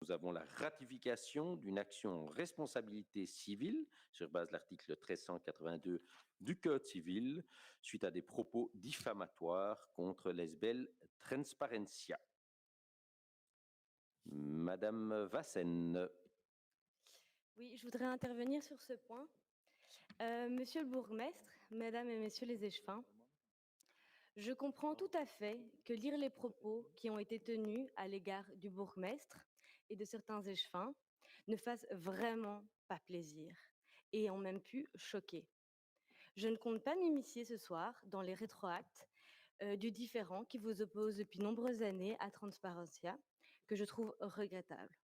Nous avons la ratification d'une action en responsabilité civile sur base de l'article 1382 du Code civil suite à des propos diffamatoires contre l'ESBL Transparencia. Madame Vassen. Oui, je voudrais intervenir sur ce point. Monsieur le bourgmestre, mesdames et messieurs les échevins, je comprends tout à fait que lire les propos qui ont été tenus à l'égard du bourgmestre et de certains échevins ne fasse vraiment pas plaisir et ont même pu choquer. Je ne compte pas m'immiscer ce soir dans les rétroactes du différend qui vous oppose depuis nombreuses années à Transparencia, que je trouve regrettable.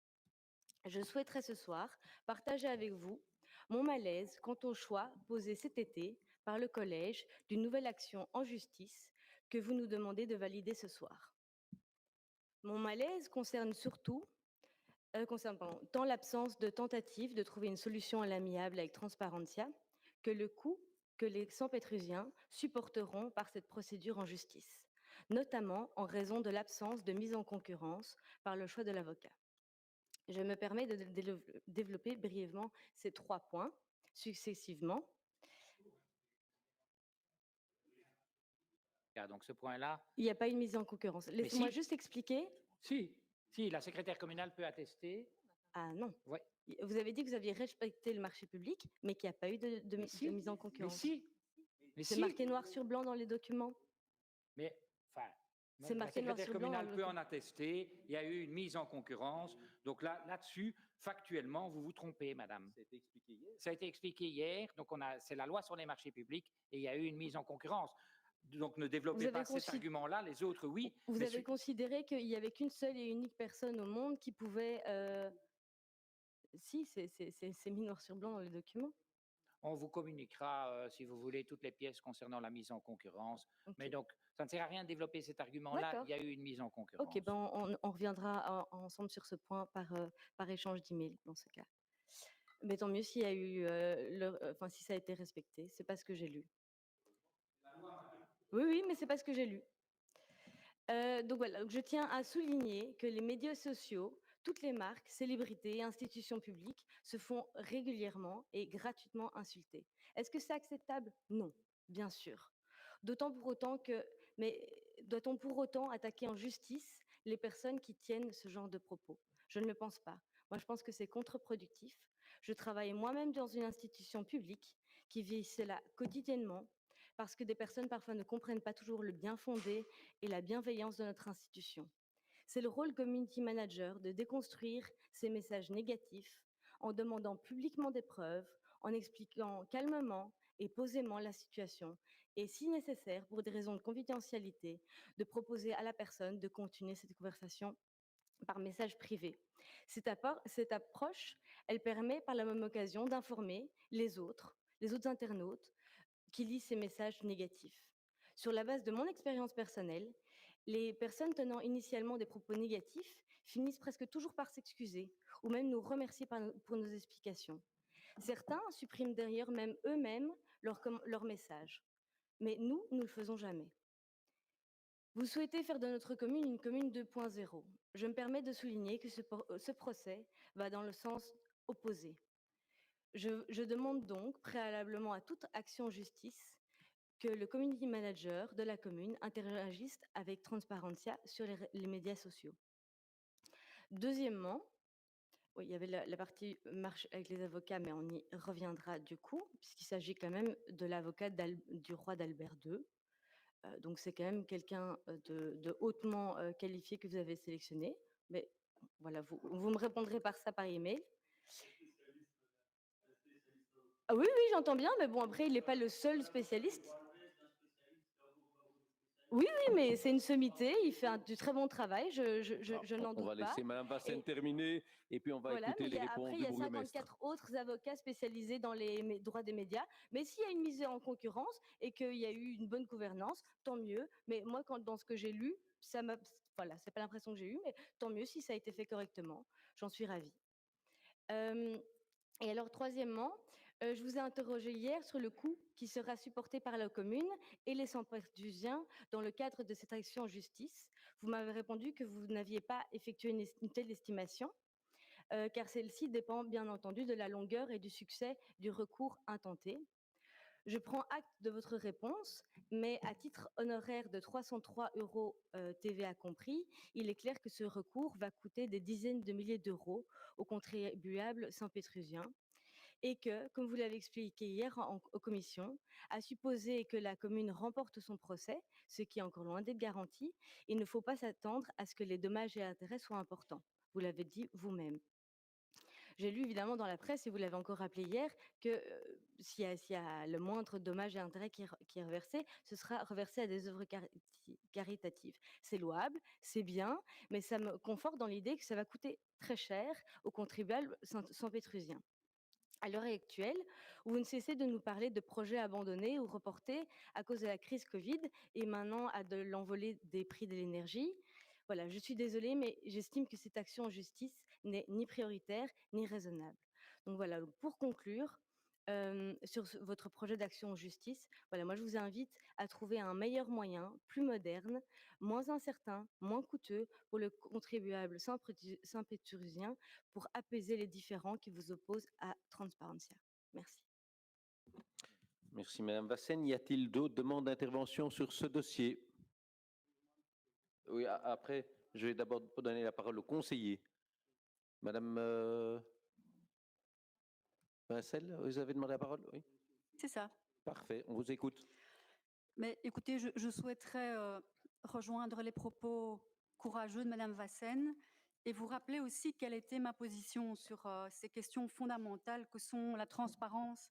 Je souhaiterais ce soir partager avec vous mon malaise quant au choix posé cet été par le collège d'une nouvelle action en justice que vous nous demandez de valider ce soir. Mon malaise concerne surtout tant l'absence de tentative de trouver une solution à l'amiable avec Transparentia que le coût que les sans-pétrusiens supporteront par cette procédure en justice, notamment en raison de l'absence de mise en concurrence par le choix de l'avocat. Je me permets de développer brièvement ces 3 points successivement. Donc ce point-là. Il n'y a pas une mise en concurrence. Laissez-moi juste expliquer. Si, la secrétaire communale peut attester. Ah non. Ouais. Vous avez dit que vous aviez respecté le marché public, mais qu'il n'y a pas eu de mise en concurrence. Mais c'est marqué noir sur blanc dans les documents. Mais, enfin, c'est marqué la secrétaire communale peut en attester. Il y a eu une mise en concurrence. Donc là-dessus, factuellement, vous vous trompez, madame. Ça a été expliqué hier. Donc c'est la loi sur les marchés publics et il y a eu une mise en concurrence. Donc ne développez pas cet argument-là, les autres oui. Vous avez considéré qu'il n'y avait qu'une seule et unique personne au monde qui pouvait... Si, c'est mis noir sur blanc dans les documents. On vous communiquera, si vous voulez, toutes les pièces concernant la mise en concurrence. Okay. Mais donc, ça ne sert à rien de développer cet argument-là. Il y a eu une mise en concurrence. Ok, ben on reviendra ensemble sur ce point par échange d'emails dans ce cas. Mais tant mieux s'il y a eu, si ça a été respecté. C'est pas ce que j'ai lu. Oui, mais c'est pas ce que j'ai lu. Donc voilà, je tiens à souligner que les médias sociaux, toutes les marques, célébrités et institutions publiques se font régulièrement et gratuitement insulter. Est-ce que c'est acceptable? Non, bien sûr. Mais doit-on pour autant attaquer en justice les personnes qui tiennent ce genre de propos? Je ne le pense pas. Moi, je pense que c'est contre-productif. Je travaille moi-même dans une institution publique qui vit cela quotidiennement, parce que des personnes parfois ne comprennent pas toujours le bien fondé et la bienveillance de notre institution. C'est le rôle community manager de déconstruire ces messages négatifs en demandant publiquement des preuves, en expliquant calmement et posément la situation et, si nécessaire, pour des raisons de confidentialité, de proposer à la personne de continuer cette conversation par message privé. Cette approche, elle permet par la même occasion d'informer les autres internautes qui lisent ces messages négatifs. Sur la base de mon expérience personnelle, les personnes tenant initialement des propos négatifs finissent presque toujours par s'excuser ou même nous remercier pour nos explications. Certains suppriment d'ailleurs même eux-mêmes leur message. Mais nous ne le faisons jamais. Vous souhaitez faire de notre commune une commune 2.0. Je me permets de souligner que ce procès va dans le sens opposé. Je demande donc, préalablement à toute action en justice, que le community manager de la commune interagisse avec Transparentia sur les médias sociaux. Deuxièmement, oui, il y avait la partie marche avec les avocats, mais on y reviendra du coup, puisqu'il s'agit quand même de l'avocat du roi d'Albert II. Donc c'est quand même quelqu'un de hautement qualifié que vous avez sélectionné. Mais voilà, vous me répondrez par ça par email. Ah oui, j'entends bien, mais bon, après, il n'est pas le seul spécialiste. Oui, mais c'est une sommité, il fait du très bon travail, je n'en doute pas. On va laisser Mme Vassen terminer et puis on va écouter les réponses du bourgmestre. Après, il y a 54 autres avocats spécialisés dans les droits des médias. Mais s'il y a une mise en concurrence et qu'il y a eu une bonne gouvernance, tant mieux. Mais moi, dans ce que j'ai lu, c'est pas l'impression que j'ai eue, mais tant mieux si ça a été fait correctement. J'en suis ravie. Et alors, troisièmement, je vous ai interrogé hier sur le coût qui sera supporté par la commune et les sans-pétrusiens dans le cadre de cette action en justice. Vous m'avez répondu que vous n'aviez pas effectué une telle estimation. car celle-ci dépend bien entendu de la longueur et du succès du recours intenté. Je prends acte de votre réponse, mais à titre honoraire de 303 € TVA compris, il est clair que ce recours va coûter des dizaines de milliers d'euros aux contribuables saint-pétrusiens et que, comme vous l'avez expliqué hier en commission, à supposer que la commune remporte son procès, ce qui est encore loin d'être garanti, il ne faut pas s'attendre à ce que les dommages et intérêts soient importants. Vous l'avez dit vous-même. J'ai lu évidemment dans la presse, et vous l'avez encore rappelé hier, que s'il y a le moindre dommage et intérêt qui est reversé, ce sera reversé à des œuvres caritatives. C'est louable, c'est bien, mais ça me conforte dans l'idée que ça va coûter très cher aux contribuables saint-pétrusiens. À l'heure actuelle, vous ne cessez de nous parler de projets abandonnés ou reportés à cause de la crise Covid et maintenant à de l'envolée des prix de l'énergie. Voilà, je suis désolée, mais j'estime que cette action en justice n'est ni prioritaire ni raisonnable. Donc voilà, pour conclure, sur votre projet d'action en justice, voilà, moi je vous invite à trouver un meilleur moyen, plus moderne, moins incertain, moins coûteux pour le contribuable saint-pétruisien pour apaiser les différends qui vous opposent à Transparencia. Merci. Merci Madame Vassen. Y a-t-il d'autres demandes d'intervention sur ce dossier? Oui, après, je vais d'abord donner la parole au conseiller. Madame Vincel, vous avez demandé la parole? Oui. C'est ça. Parfait, on vous écoute. Mais écoutez, je souhaiterais rejoindre les propos courageux de Madame Vassen et vous rappeler aussi quelle était ma position sur ces questions fondamentales que sont la transparence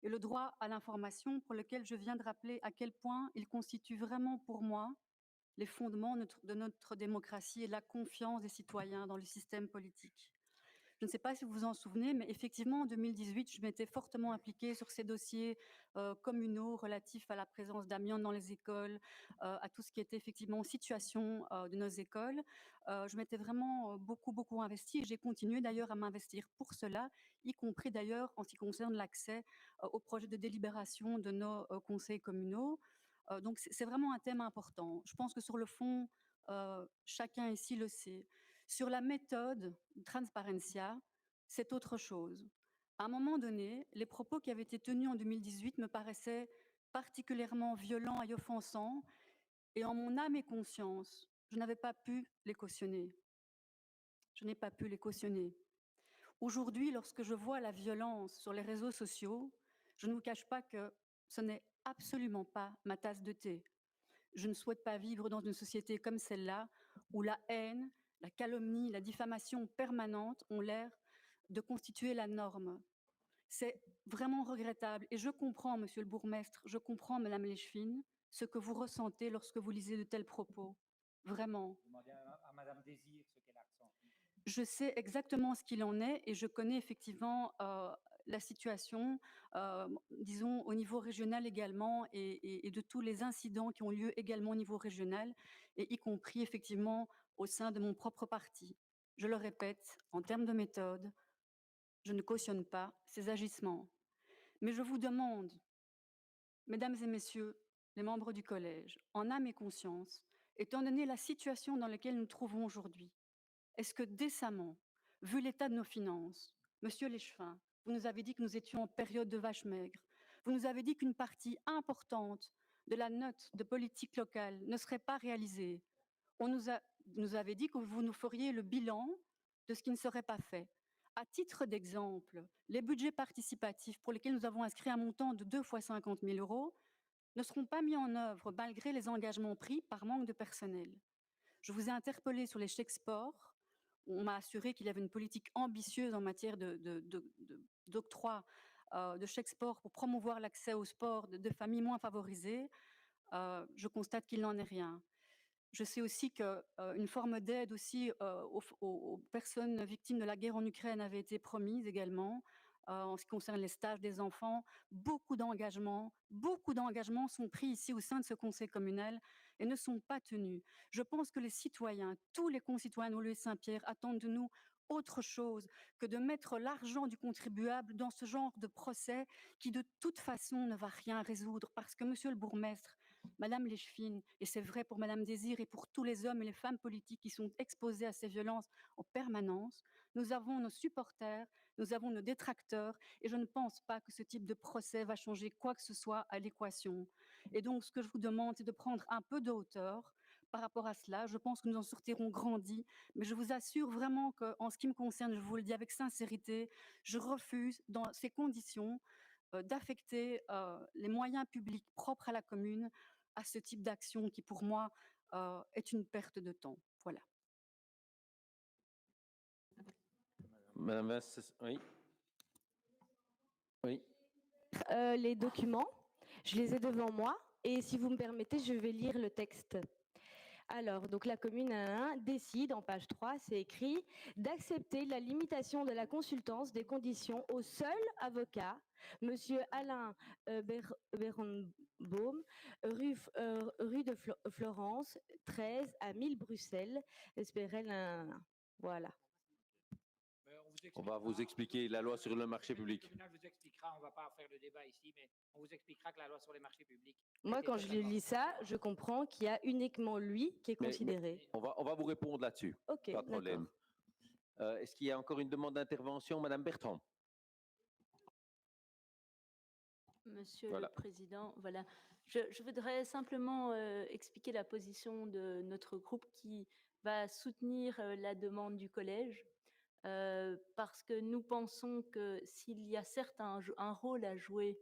et le droit à l'information, pour lequel je viens de rappeler à quel point il constitue vraiment pour moi les fondements de notre démocratie et la confiance des citoyens dans le système politique. Je ne sais pas si vous vous en souvenez, mais effectivement, en 2018, je m'étais fortement impliquée sur ces dossiers communaux relatifs à la présence d'amiante dans les écoles, à tout ce qui était effectivement situation de nos écoles. Je m'étais vraiment beaucoup investie et j'ai continué d'ailleurs à m'investir pour cela, y compris d'ailleurs en ce qui concerne l'accès aux projets de délibération de nos conseils communaux. Donc c'est vraiment un thème important. Je pense que sur le fond, chacun ici le sait. Sur la méthode Transparencia, c'est autre chose. À un moment donné, les propos qui avaient été tenus en 2018 me paraissaient particulièrement violents et offensants, et en mon âme et conscience, je n'avais pas pu les cautionner. Je n'ai pas pu les cautionner. Aujourd'hui, lorsque je vois la violence sur les réseaux sociaux, je ne vous cache pas que ce n'est absolument pas ma tasse de thé. Je ne souhaite pas vivre dans une société comme celle-là, où la haine, la calomnie, la diffamation permanente ont l'air de constituer la norme. C'est vraiment regrettable. Et je comprends, monsieur le bourgmestre, je comprends, madame Leschfin, ce que vous ressentez lorsque vous lisez de tels propos. Vraiment. Demandez à madame Désir ce qu'elle a ressenti. Je sais exactement ce qu'il en est et je connais effectivement la situation, disons, au niveau régional également et de tous les incidents qui ont lieu également au niveau régional, et y compris effectivement au sein de mon propre parti. Je le répète, en termes de méthode, je ne cautionne pas ces agissements. Mais je vous demande, mesdames et messieurs les membres du collège, en âme et conscience, étant donné la situation dans laquelle nous nous trouvons aujourd'hui, est-ce que décemment, vu l'état de nos finances, monsieur Leschfin, vous nous avez dit que nous étions en période de vache maigre, vous nous avez dit qu'une partie importante de la note de politique locale ne serait pas réalisée. On nous avait dit que vous nous feriez le bilan de ce qui ne serait pas fait. À titre d'exemple, les budgets participatifs pour lesquels nous avons inscrit un montant de 2 fois 50 000 € ne seront pas mis en œuvre malgré les engagements pris par manque de personnel. Je vous ai interpellé sur les chèques sport. On m'a assuré qu'il y avait une politique ambitieuse en matière d'octroi de chèques sport pour promouvoir l'accès au sport de familles moins favorisées. Je constate qu'il n'en est rien. Je sais aussi qu'une forme d'aide aussi aux personnes victimes de la guerre en Ukraine avait été promise également. En ce qui concerne les stages des enfants, beaucoup d'engagements sont pris ici au sein de ce conseil communal et ne sont pas tenus. Je pense que les citoyens, tous les concitoyens de Woluwe-Saint-Pierre attendent de nous autre chose que de mettre l'argent du contribuable dans ce genre de procès qui de toute façon ne va rien résoudre, parce que monsieur le bourgmestre, Madame Lechfine, et c'est vrai pour Madame Désir et pour tous les hommes et les femmes politiques qui sont exposés à ces violences en permanence, nous avons nos supporters, nous avons nos détracteurs, et je ne pense pas que ce type de procès va changer quoi que ce soit à l'équation. Et donc, ce que je vous demande, c'est de prendre un peu de hauteur par rapport à cela. Je pense que nous en sortirons grandis, mais je vous assure vraiment qu'en ce qui me concerne, je vous le dis avec sincérité, je refuse, dans ces conditions, d'affecter les moyens publics propres à la commune à ce type d'action qui, pour moi, est une perte de temps. Voilà. Madame Vincent, oui. Oui. Les documents, je les ai devant moi et si vous me permettez, je vais lire le texte. Alors, donc la commune décide, en page 3, c'est écrit, d'accepter la limitation de la consultance des conditions au seul avocat, Monsieur Alain Berenbaum, rue de Florence, 13 à 1000 Bruxelles. Voilà. On va vous expliquer la loi sur le marché public. Le tribunal vous expliquera, on ne va pas faire le débat ici, mais on vous expliquera que la loi sur les marchés publics. Moi, quand je lis ça, je comprends qu'il y a uniquement lui qui est considéré. On va vous répondre là-dessus. Ok, pas de problème. Est-ce qu'il y a encore une demande d'intervention, Madame Bertrand? Monsieur le Président, voilà. Je voudrais simplement expliquer la position de notre groupe qui va soutenir la demande du collège. Parce que nous pensons que s'il y a certes un rôle à jouer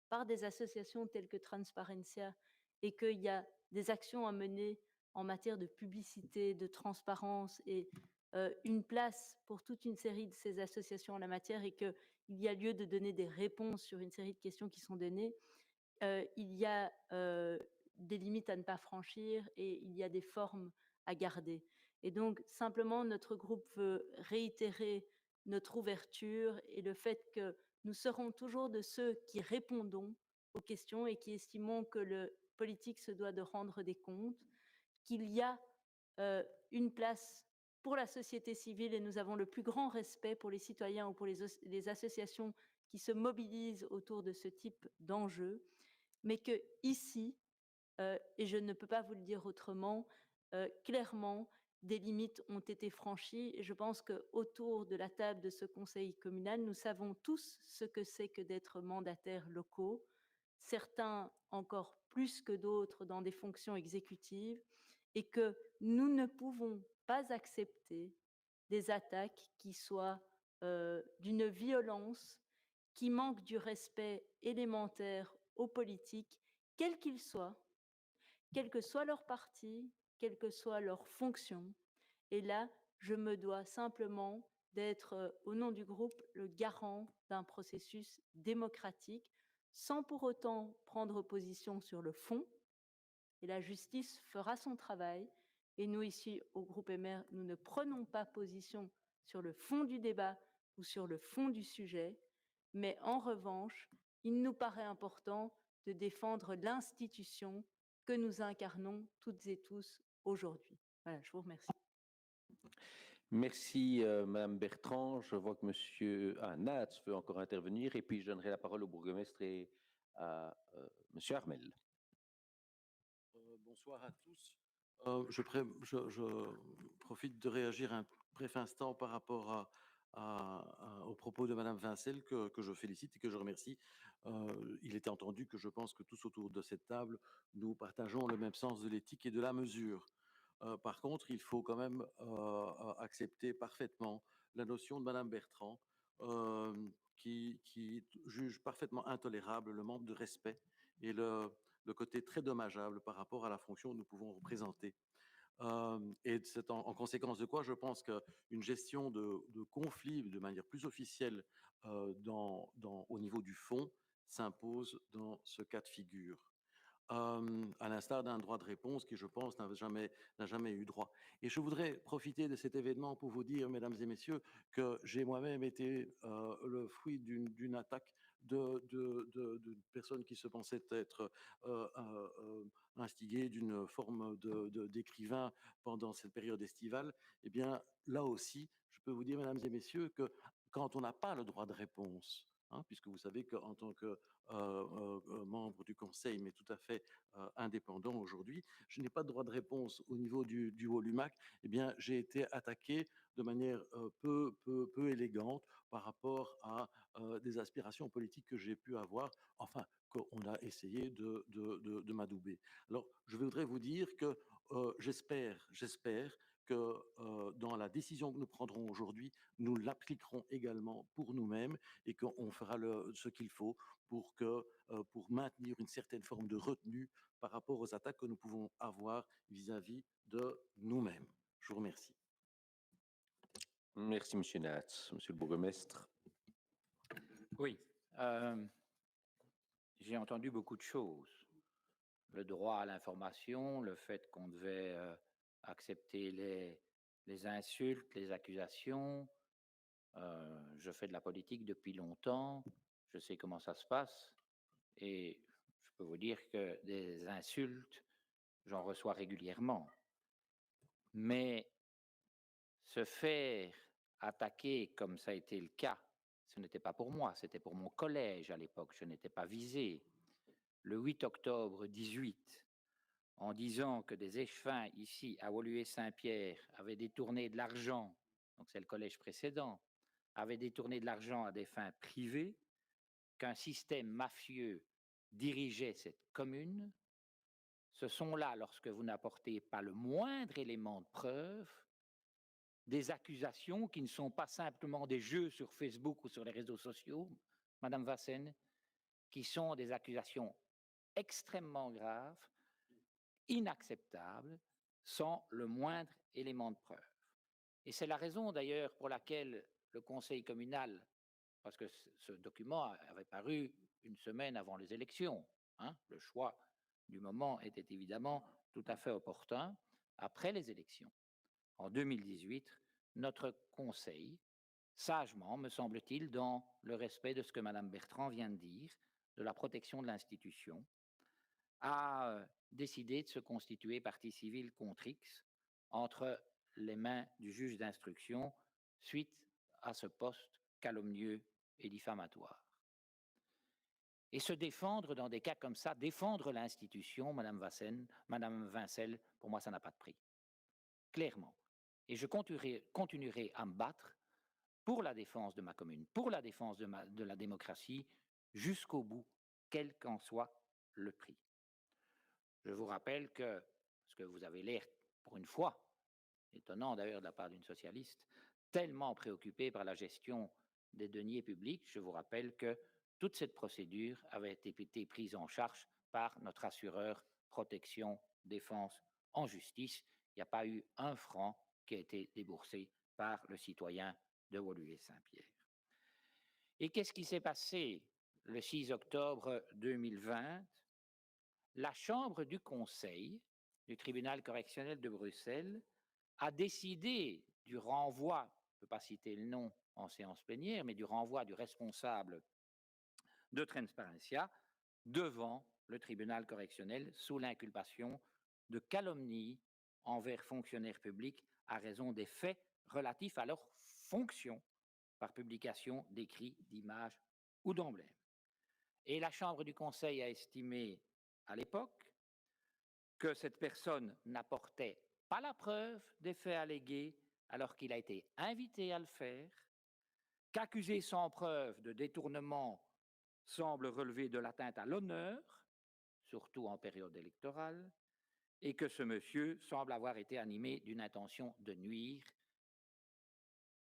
par des associations telles que Transparencia et qu'il y a des actions à mener en matière de publicité, de transparence et une place pour toute une série de ces associations en la matière et qu'il y a lieu de donner des réponses sur une série de questions qui sont données, il y a des limites à ne pas franchir et il y a des formes à garder. Et donc, simplement, notre groupe veut réitérer notre ouverture et le fait que nous serons toujours de ceux qui répondons aux questions et qui estimons que le politique se doit de rendre des comptes, qu'il y a une place pour la société civile et nous avons le plus grand respect pour les citoyens ou pour les associations qui se mobilisent autour de ce type d'enjeux, mais que ici, et je ne peux pas vous le dire autrement, clairement, des limites ont été franchies. Et je pense qu'autour de la table de ce conseil communal, nous savons tous ce que c'est que d'être mandataires locaux, certains encore plus que d'autres dans des fonctions exécutives, et que nous ne pouvons pas accepter des attaques qui soient d'une violence qui manque du respect élémentaire aux politiques, quels qu'ils soient, quel que soit leur parti, quelle que soit leur fonction. Et là, je me dois simplement d'être, au nom du groupe, le garant d'un processus démocratique, sans pour autant prendre position sur le fond. Et la justice fera son travail. Et nous, ici, au groupe MR, nous ne prenons pas position sur le fond du débat ou sur le fond du sujet. Mais en revanche, il nous paraît important de défendre l'institution que nous incarnons toutes et tous aujourd'hui. Voilà, je vous remercie. Merci, Madame Bertrand. Je vois que Monsieur Nats veut encore intervenir et puis je donnerai la parole au bourgmestre et à Monsieur Armel. Bonsoir à tous. Je profite de réagir un bref instant par rapport aux propos de Madame Vincel que je félicite et que je remercie. Il était entendu que je pense que tous autour de cette table, nous partageons le même sens de l'éthique et de la mesure. Par contre, il faut quand même accepter parfaitement la notion de Madame Bertrand qui juge parfaitement intolérable le manque de respect et le côté très dommageable par rapport à la fonction que nous pouvons représenter. Et c'est en conséquence de quoi je pense qu'une gestion de conflits de manière plus officielle au niveau du fond s'impose dans ce cas de figure. À l'instar d'un droit de réponse qui, je pense, n'a jamais eu droit. Et je voudrais profiter de cet événement pour vous dire, mesdames et messieurs, que j'ai moi-même été le fruit d'une attaque de personnes qui se pensaient être instigées d'une forme d'écrivain pendant cette période estivale. Eh bien, là aussi, je peux vous dire, mesdames et messieurs, que quand on n'a pas le droit de réponse hein, puisque vous savez qu'en tant que membre du conseil, mais tout à fait indépendant aujourd'hui, je n'ai pas de droit de réponse au niveau du Wolumac. Eh bien, j'ai été attaqué de manière peu élégante par rapport à des aspirations politiques que j'ai pu avoir, enfin, qu'on a essayé de m'adouber. Alors, je voudrais vous dire que j'espère que dans la décision que nous prendrons aujourd'hui, nous l'appliquerons également pour nous-mêmes et qu'on fera ce qu'il faut pour maintenir une certaine forme de retenue par rapport aux attaques que nous pouvons avoir vis-à-vis de nous-mêmes. Je vous remercie. Merci, Monsieur Naatz. Monsieur le bourgmestre. Oui, j'ai entendu beaucoup de choses. Le droit à l'information, le fait qu'on devait accepter les insultes, les accusations. Je fais de la politique depuis longtemps, je sais comment ça se passe et je peux vous dire que des insultes, j'en reçois régulièrement. Mais se faire attaquer comme ça a été le cas, ce n'était pas pour moi, c'était pour mon collège à l'époque, je n'étais pas visé. Le 8 octobre 18, en disant que des échevins ici à Woluwe-Saint-Pierre avaient détourné de l'argent, donc c'est le collège précédent, avaient détourné de l'argent à des fins privées, qu'un système mafieux dirigeait cette commune, ce sont là, lorsque vous n'apportez pas le moindre élément de preuve, des accusations qui ne sont pas simplement des jeux sur Facebook ou sur les réseaux sociaux, Madame Vassen, qui sont des accusations extrêmement graves, inacceptables, sans le moindre élément de preuve. Et c'est la raison d'ailleurs pour laquelle le conseil communal, parce que ce document avait paru une semaine avant les élections, hein, le choix du moment était évidemment tout à fait opportun, après les élections. En 2018, notre conseil, sagement, me semble-t-il, dans le respect de ce que Madame Bertrand vient de dire, de la protection de l'institution, a décidé de se constituer partie civile contre X entre les mains du juge d'instruction suite à ce poste calomnieux et diffamatoire. Et se défendre dans des cas comme ça, défendre l'institution, Madame Vincel, pour moi, ça n'a pas de prix. Clairement. Et je continuerai à me battre pour la défense de ma commune, pour la défense de la démocratie, jusqu'au bout, quel qu'en soit le prix. Je vous rappelle que, parce que vous avez l'air, pour une fois, étonnant d'ailleurs de la part d'une socialiste, tellement préoccupé par la gestion des deniers publics, je vous rappelle que toute cette procédure avait été prise en charge par notre assureur protection défense en justice. Il n'y a pas eu un franc qui a été déboursé par le citoyen de Woluwe-Saint-Pierre. Et qu'est-ce qui s'est passé le 6 octobre 2020 ? La Chambre du Conseil du tribunal correctionnel de Bruxelles a décidé du renvoi, je ne peux pas citer le nom en séance plénière, mais du renvoi du responsable de Transparencia devant le tribunal correctionnel sous l'inculpation de calomnie envers fonctionnaires publics à raison des faits relatifs à leur fonction par publication d'écrits, d'images ou d'emblèmes. Et la Chambre du Conseil a estimé à l'époque que cette personne n'apportait pas la preuve des faits allégués alors qu'il a été invité à le faire, qu'accuser sans preuve de détournement semble relever de l'atteinte à l'honneur, surtout en période électorale, et que ce monsieur semble avoir été animé d'une intention de nuire.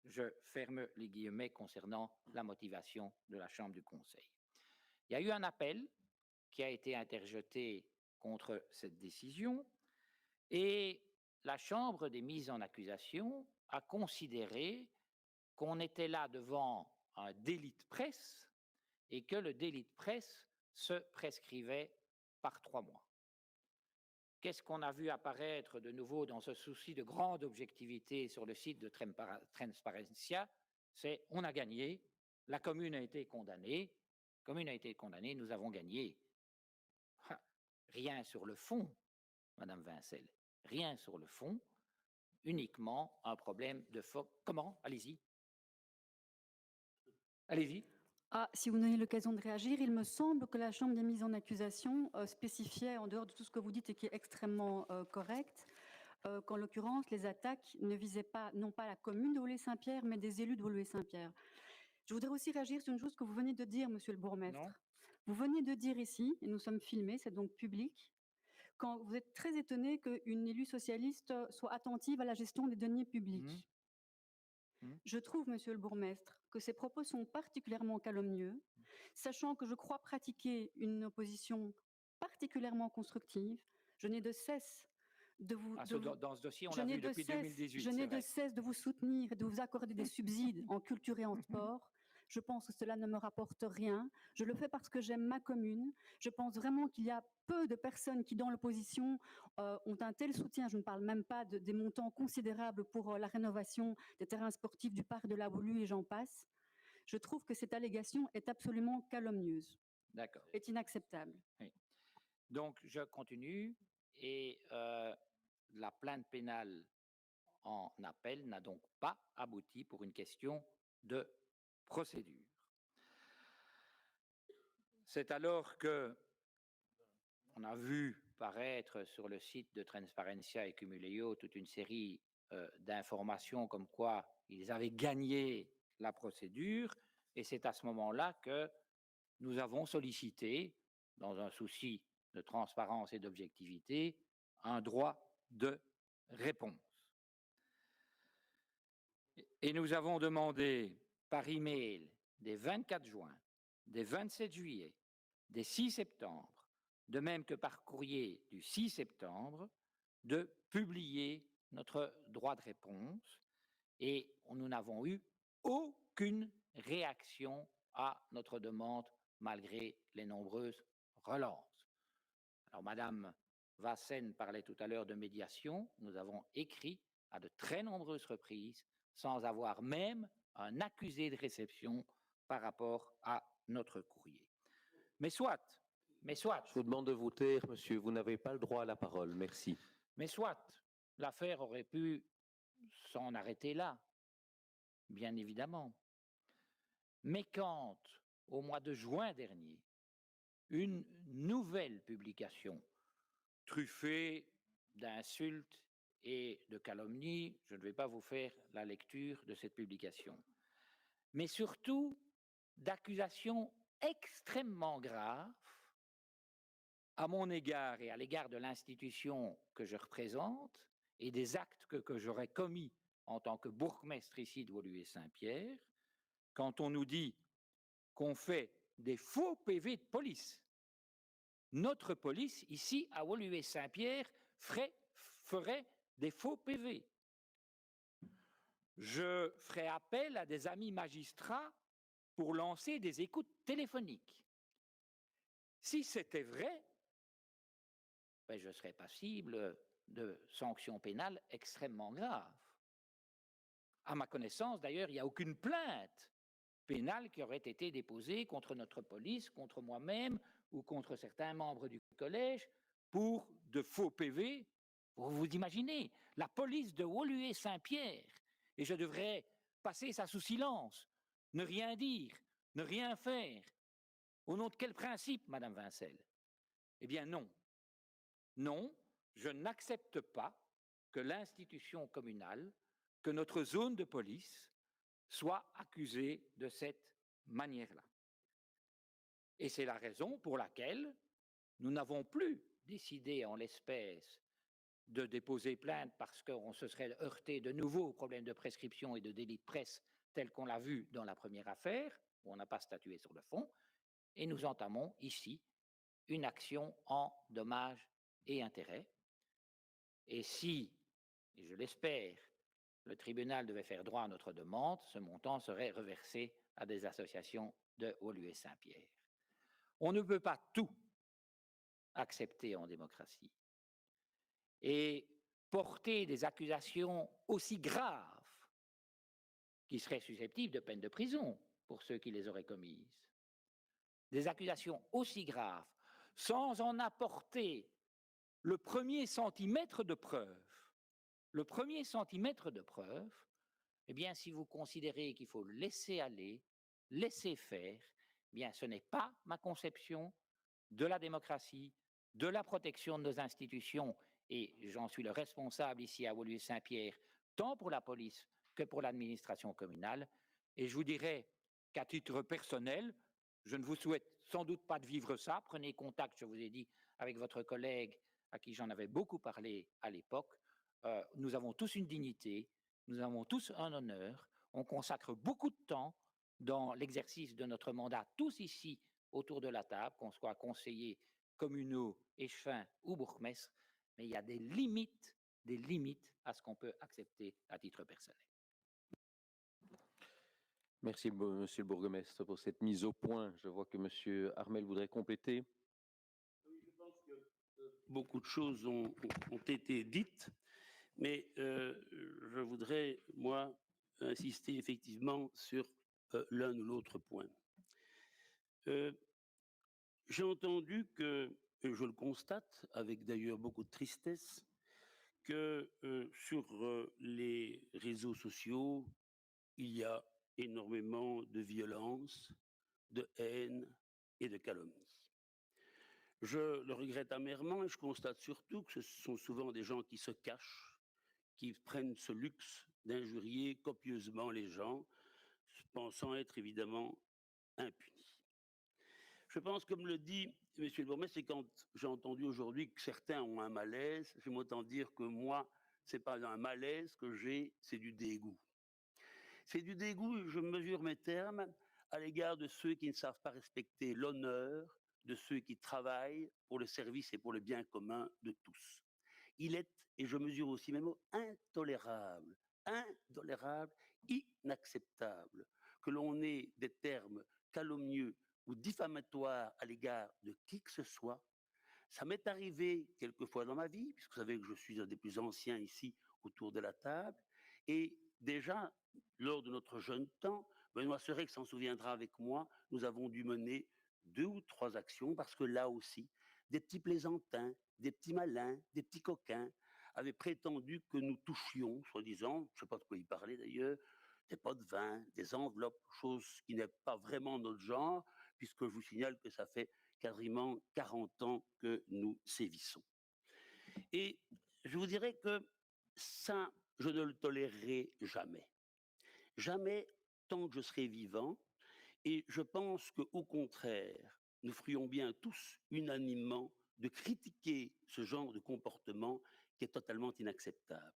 Je ferme les guillemets concernant la motivation de la Chambre du Conseil. Il y a eu un appel qui a été interjeté contre cette décision et la Chambre des mises en accusation a considéré qu'on était là devant un délit de presse et que le délit de presse se prescrivait par 3 mois. Qu'est-ce qu'on a vu apparaître de nouveau dans ce souci de grande objectivité sur le site de Transparencia? C'est on a gagné, la commune a été condamnée, nous avons gagné. Rien sur le fond, Madame Vincel, rien sur le fond, uniquement un problème de Comment? Allez-y. Allez-y. Ah, si vous me donnez l'occasion de réagir, il me semble que la Chambre des mises en accusation spécifiait, en dehors de tout ce que vous dites et qui est extrêmement correct, qu'en l'occurrence, les attaques ne visaient pas, non pas la commune de Woluwe-Saint-Pierre, mais des élus de Woluwe-Saint-Pierre. Je voudrais aussi réagir sur une chose que vous venez de dire, monsieur le bourgmestre. Non. Vous venez de dire ici, et nous sommes filmés, c'est donc public, quand vous êtes très étonné qu'une élue socialiste soit attentive à la gestion des deniers publics. Je trouve, monsieur le bourgmestre, que ces propos sont particulièrement calomnieux, sachant que je crois pratiquer une opposition particulièrement constructive. Je n'ai de cesse de vous... Dans ce dossier, on l'a vu depuis 2018. Je n'ai de cesse de vous soutenir et de vous accorder des subsides en culture et en sport. Je pense que cela ne me rapporte rien. Je le fais parce que j'aime ma commune. Je pense vraiment qu'il y a peu de personnes qui, dans l'opposition, ont un tel soutien. Je ne parle même pas des montants considérables pour la rénovation des terrains sportifs du parc de la Woluwe et j'en passe. Je trouve que cette allégation est absolument calomnieuse. D'accord. Est inacceptable. Oui. Donc, je continue. Et la plainte pénale en appel n'a donc pas abouti pour une question de procédure. C'est alors que on a vu paraître sur le site de Transparencia et Cumuleo toute une série d'informations comme quoi ils avaient gagné la procédure, et c'est à ce moment-là que nous avons sollicité, dans un souci de transparence et d'objectivité, un droit de réponse. Et nous avons demandé par email des 24 juin, des 27 juillet, des 6 septembre, de même que par courrier du 6 septembre, de publier notre droit de réponse, et nous n'avons eu aucune réaction à notre demande malgré les nombreuses relances. Alors, Madame Vassen parlait tout à l'heure de médiation. Nous avons écrit à de très nombreuses reprises sans avoir même un accusé de réception par rapport à notre courrier. Mais soit. Je vous demande de vous taire, monsieur. Vous n'avez pas le droit à la parole. Merci. Mais soit, l'affaire aurait pu s'en arrêter là, bien évidemment. Mais quand, au mois de juin dernier, une nouvelle publication truffée d'insultes et de calomnies, je ne vais pas vous faire la lecture de cette publication, mais surtout d'accusations extrêmement graves à mon égard et à l'égard de l'institution que je représente et des actes que j'aurais commis en tant que bourgmestre ici de Woluwe-Saint-Pierre, quand on nous dit qu'on fait des faux PV de police. Notre police, ici, à Woluwe-Saint-Pierre, ferait des faux PV. Je ferai appel à des amis magistrats pour lancer des écoutes téléphoniques. Si c'était vrai, ben je serais passible de sanctions pénales extrêmement graves. À ma connaissance, d'ailleurs, il n'y a aucune plainte pénale qui aurait été déposée contre notre police, contre moi-même ou contre certains membres du collège pour de faux PV. Pour vous imaginer, la police de Woluwe-Saint-Pierre, et je devrais passer ça sous silence, ne rien dire, ne rien faire. Au nom de quel principe, Madame Vincel? Eh bien non. Non, je n'accepte pas que l'institution communale, que notre zone de police soit accusée de cette manière-là. Et c'est la raison pour laquelle nous n'avons plus décidé en l'espèce de déposer plainte parce qu'on se serait heurté de nouveau au problème de prescription et de délit de presse tel qu'on l'a vu dans la première affaire, où on n'a pas statué sur le fond, et nous entamons ici une action en dommages et intérêts. Et si, et je l'espère, le tribunal devait faire droit à notre demande, ce montant serait reversé à des associations de Woluwe-Saint-Pierre. On ne peut pas tout accepter en démocratie. Et porter des accusations aussi graves qui seraient susceptibles de peine de prison pour ceux qui les auraient commises, des accusations aussi graves, sans en apporter le premier centimètre de preuve, eh bien, si vous considérez qu'il faut laisser aller, laisser faire, bien, ce n'est pas ma conception de la démocratie, de la protection de nos institutions, et j'en suis le responsable ici à Woluwe-Saint-Pierre, tant pour la police que pour l'administration communale. Et je vous dirais qu'à titre personnel, je ne vous souhaite sans doute pas de vivre ça. Prenez contact, je vous ai dit, avec votre collègue à qui j'en avais beaucoup parlé à l'époque. Nous avons tous une dignité, nous avons tous un honneur, on consacre beaucoup de temps dans l'exercice de notre mandat, tous ici autour de la table, qu'on soit conseiller communaux, échevins ou bourgmestre, mais il y a des limites à ce qu'on peut accepter à titre personnel. Merci, monsieur le bourgmestre, pour cette mise au point. Je vois que monsieur Armel voudrait compléter. Oui, je pense que beaucoup de choses ont été dites, mais je voudrais, moi, insister effectivement sur l'un ou l'autre point. J'ai entendu que, et je le constate avec d'ailleurs beaucoup de tristesse, que sur les réseaux sociaux, il y a énormément de violence, de haine et de calomnie. Je le regrette amèrement et je constate surtout que ce sont souvent des gens qui se cachent, qui prennent ce luxe d'injurier copieusement les gens, pensant être évidemment impunis. Je pense, comme le dit M. le bourgmestre, c'est quand j'ai entendu aujourd'hui que certains ont un malaise, j'aime autant dire que moi, ce n'est pas un malaise que j'ai, c'est du dégoût. C'est du dégoût, je mesure mes termes, à l'égard de ceux qui ne savent pas respecter l'honneur de ceux qui travaillent pour le service et pour le bien commun de tous. Il est, et je mesure aussi mes mots, intolérable, inacceptable que l'on ait des termes calomnieux ou diffamatoires à l'égard de qui que ce soit. Ça m'est arrivé quelquefois dans ma vie, puisque vous savez que je suis un des plus anciens ici autour de la table, et déjà, lors de notre jeune temps, Benoît Sereix s'en souviendra avec moi, nous avons dû mener 2 ou 3 actions, parce que là aussi, des petits plaisantins, des petits malins, des petits coquins avaient prétendu que nous touchions, soi-disant, je ne sais pas de quoi ils parlaient d'ailleurs, des pots de vin, des enveloppes, chose qui n'est pas vraiment notre genre, puisque je vous signale que ça fait quasiment 40 ans que nous sévissons. Et je vous dirais que ça, je ne le tolérerai jamais. Jamais tant que je serai vivant. Et je pense qu'au contraire, nous ferions bien tous unanimement de critiquer ce genre de comportement qui est totalement inacceptable.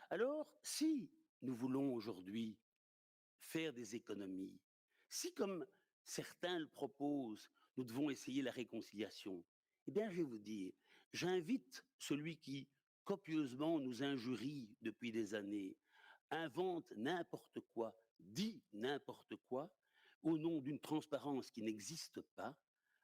Alors, si nous voulons aujourd'hui faire des économies, si, comme certains le proposent, nous devons essayer la réconciliation, eh bien, je vais vous dire, j'invite celui qui copieusement nous injurie depuis des années, invente n'importe quoi, dit n'importe quoi, au nom d'une transparence qui n'existe pas,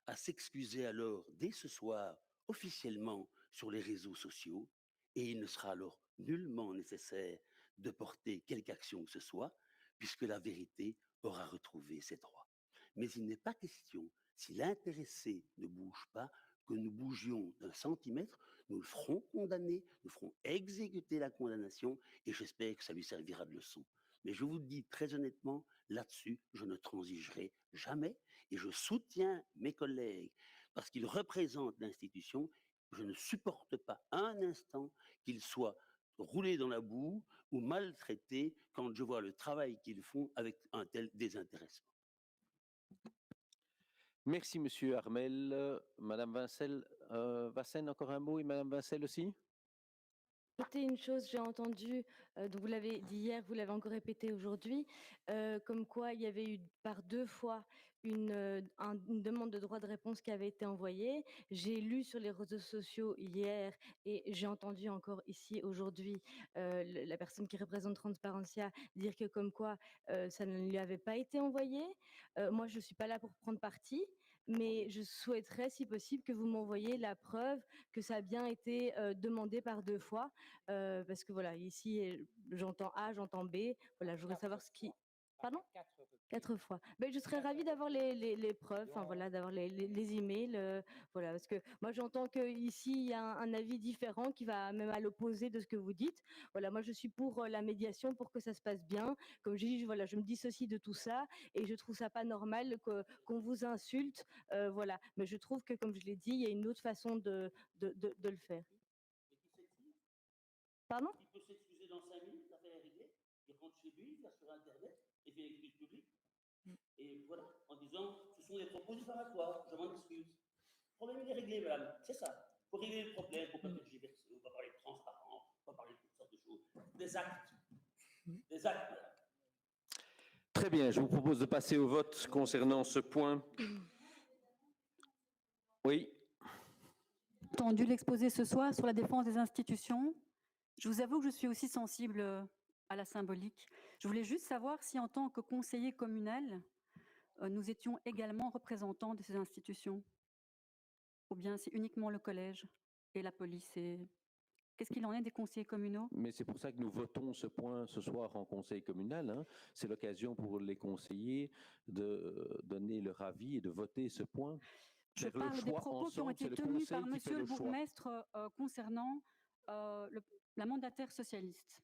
à s'excuser alors dès ce soir officiellement sur les réseaux sociaux, et il ne sera alors nullement nécessaire de porter quelque action que ce soit, puisque la vérité aura retrouvé ses droits. Mais il n'est pas question, si l'intéressé ne bouge pas, que nous bougions d'un centimètre, nous le ferons condamner, nous ferons exécuter la condamnation, et j'espère que ça lui servira de leçon. Mais je vous le dis très honnêtement, là-dessus, je ne transigerai jamais, et je soutiens mes collègues, parce qu'ils représentent l'institution. Je ne supporte pas un instant qu'ils soient roulés dans la boue ou maltraités quand je vois le travail qu'ils font avec un tel désintéressement. Merci, monsieur Armel. Madame Vassen, encore un mot, et Madame Vincel aussi? Notez une chose, j'ai entendu, donc vous l'avez dit hier, vous l'avez encore répété aujourd'hui, comme quoi il y avait eu par 2 fois une demande de droit de réponse qui avait été envoyée. J'ai lu sur les réseaux sociaux hier et j'ai entendu encore ici aujourd'hui la personne qui représente Transparencia dire que comme quoi ça ne lui avait pas été envoyé. Moi, je ne suis pas là pour prendre parti, mais je souhaiterais, si possible, que vous m'envoyiez la preuve que ça a bien été demandé par 2 fois. Parce que voilà, ici, j'entends A, j'entends B. Voilà, je voudrais savoir ce qui... Pardon? 4 reprises. 4 fois. Ben, je serais ravie d'avoir les preuves, enfin voilà, d'avoir les emails, voilà, parce que moi j'entends qu'ici il y a un avis différent qui va même à l'opposé de ce que vous dites. Voilà, moi je suis pour la médiation, pour que ça se passe bien. Comme je dis, voilà, je me dissocie de tout ça et je trouve ça pas normal qu'on vous insulte, voilà. Mais je trouve que, comme je l'ai dit, il y a une autre façon de le faire. Pardon? Il peut s'excuser dans 5 minutes, l'affaire est réglée. Il rentre chez lui, il va sur Internet, il fait une excuse publique. Et voilà, en disant, ce sont des propos diffamatoires, je m'en excuse. Le problème, il est réglé, madame. C'est ça. Il faut régler le problème, il faut pas tergiverser, il ne faut pas parler de transparence, il ne faut pas parler de toutes sortes de choses. Des actes. Des actes, madame. Très bien, je vous propose de passer au vote concernant ce point. Oui. Entendu l'exposé ce soir sur la défense des institutions, je vous avoue que je suis aussi sensible à la symbolique. Je voulais juste savoir si, en tant que conseiller communal, nous étions également représentants de ces institutions, ou bien c'est uniquement le collège et la police. Qu'est-ce qu'il en est des conseillers communaux? Mais c'est pour ça que nous votons ce point ce soir en conseil communal, hein. C'est l'occasion pour les conseillers de donner leur avis et de voter ce point. Je parle des propos qui ont été tenus par monsieur le bourgmestre concernant la mandataire socialiste.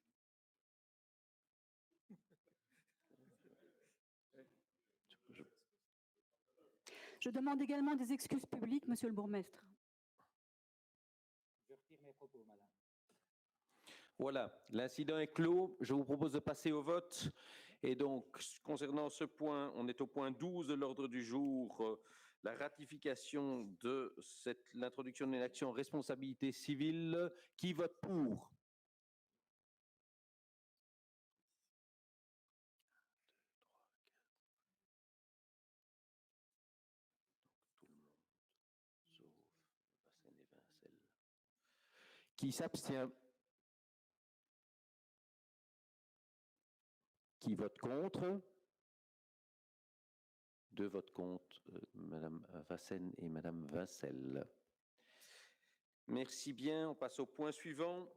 Je demande également des excuses publiques, monsieur le bourgmestre. Je retire mes propos, madame. Voilà, l'incident est clos. Je vous propose de passer au vote. Et donc, concernant ce point, on est au point 12 de l'ordre du jour. La ratification de l'introduction d'une action en responsabilité civile. Qui vote pour? Qui s'abstient? Qui vote contre? 2 votes contre, Madame Vassen et Madame Vincel. Merci bien. On passe au point suivant.